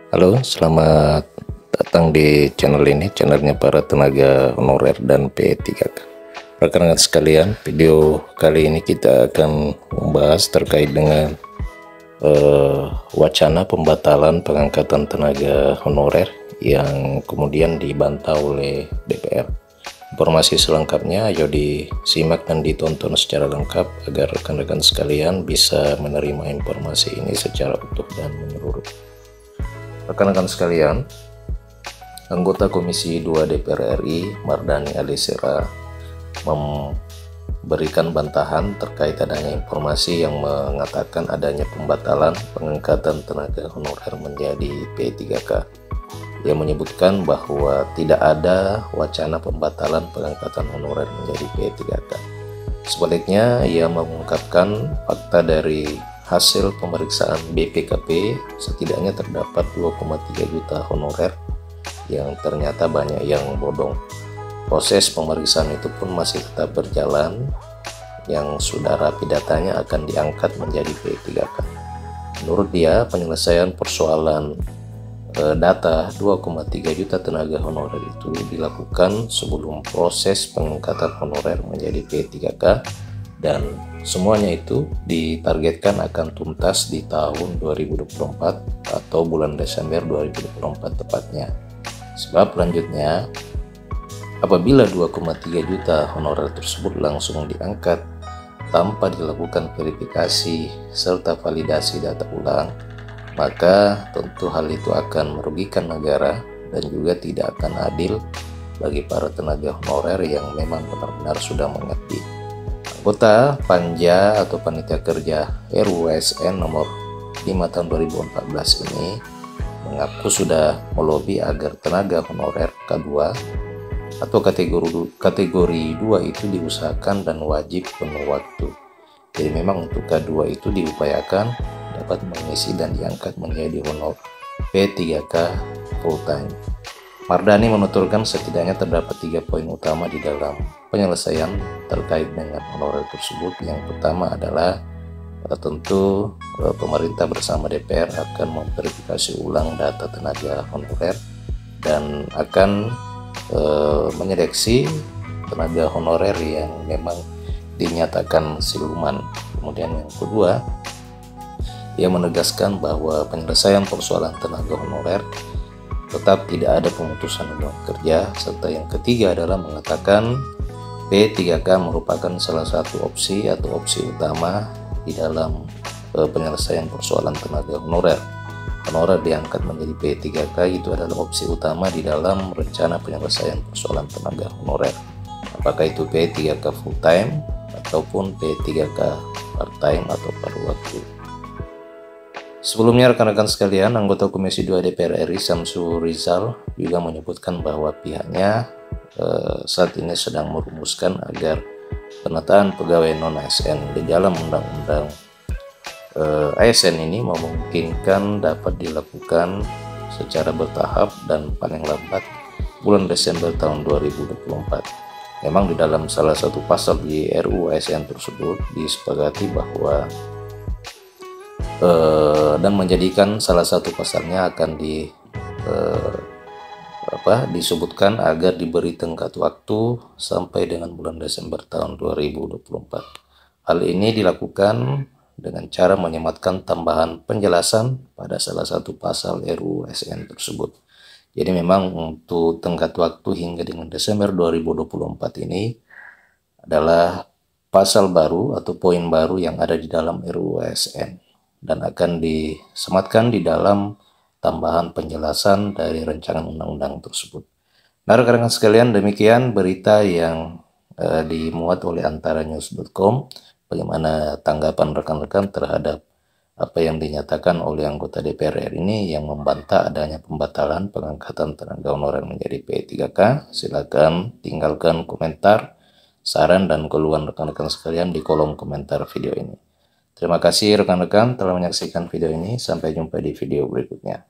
Halo, selamat datang di channel ini, channelnya para tenaga honorer dan P3K. Rekan-rekan sekalian, video kali ini kita akan membahas terkait dengan wacana pembatalan pengangkatan tenaga honorer yang kemudian dibantah oleh DPR. Informasi selengkapnya ayo disimak dan ditonton secara lengkap agar rekan-rekan sekalian bisa menerima informasi ini secara utuh dan menyeluruh. Rekan-rekan sekalian, anggota Komisi 2 DPR RI Mardhani Alisera memberikan bantahan terkait adanya informasi yang mengatakan adanya pembatalan pengangkatan tenaga honorer menjadi P3K. Ia menyebutkan bahwa tidak ada wacana pembatalan pengangkatan honorer menjadi P3K. Sebaliknya, ia mengungkapkan fakta dari hasil pemeriksaan BPKP setidaknya terdapat 2,3 juta honorer yang ternyata banyak yang bodong. Proses pemeriksaan itu pun masih tetap berjalan, yang sudah rapi datanya akan diangkat menjadi P3K. Menurut dia, penyelesaian persoalan data 2,3 juta tenaga honorer itu dilakukan sebelum proses pengangkatan honorer menjadi P3K, dan semuanya itu ditargetkan akan tuntas di tahun 2024 atau bulan Desember 2024 tepatnya. Sebab selanjutnya, apabila 2,3 juta honorer tersebut langsung diangkat tanpa dilakukan verifikasi serta validasi data ulang, maka tentu hal itu akan merugikan negara dan juga tidak akan adil bagi para tenaga honorer yang memang benar-benar sudah mengabdi. Anggota Panja atau Panitia Kerja RUU ASN nomor 5 tahun 2014 ini mengaku sudah melobi agar tenaga honorer K2 atau kategori 2 itu diusahakan dan wajib penuh waktu. Jadi memang untuk K2 itu diupayakan dapat mengisi dan diangkat menjadi honor P3K full time. Mardhani menuturkan setidaknya terdapat 3 poin utama di dalam penyelesaian terkait dengan honorer tersebut. Yang pertama adalah tentu pemerintah bersama DPR akan memverifikasi ulang data tenaga honorer dan akan menyeleksi tenaga honorer yang memang dinyatakan siluman. Kemudian yang kedua, ia menegaskan bahwa penyelesaian persoalan tenaga honorer tetap tidak ada pemutusan hubungan kerja, serta yang ketiga adalah mengatakan P3K merupakan salah satu opsi atau opsi utama di dalam penyelesaian persoalan tenaga honorer. Honorer diangkat menjadi P3K itu adalah opsi utama di dalam rencana penyelesaian persoalan tenaga honorer. Apakah itu P3K full time ataupun P3K part time atau paruh waktu. Sebelumnya rekan-rekan sekalian, anggota Komisi 2 DPR RI Syamsul Rizal juga menyebutkan bahwa pihaknya saat ini sedang merumuskan agar penataan pegawai non-ASN di dalam undang-undang ASN ini memungkinkan dapat dilakukan secara bertahap dan paling lambat bulan Desember tahun 2024. Memang di dalam salah satu pasal di RUU ASN tersebut disepakati bahwa dan menjadikan salah satu pasalnya akan disebutkan agar diberi tenggat waktu sampai dengan bulan Desember tahun 2024. Hal ini dilakukan dengan cara menyematkan tambahan penjelasan pada salah satu pasal RUU ASN tersebut. Jadi memang untuk tenggat waktu hingga dengan Desember 2024 ini adalah pasal baru atau poin baru yang ada di dalam RUU ASN dan akan disematkan di dalam tambahan penjelasan dari rancangan undang-undang tersebut. Nah, rekan-rekan sekalian, demikian berita yang dimuat oleh antaranews.com. Bagaimana tanggapan rekan-rekan terhadap apa yang dinyatakan oleh anggota DPR RI ini yang membantah adanya pembatalan pengangkatan tenaga honorer menjadi P3K? Silakan tinggalkan komentar, saran, dan keluhan rekan-rekan sekalian di kolom komentar video ini. Terima kasih rekan-rekan telah menyaksikan video ini. Sampai jumpa di video berikutnya.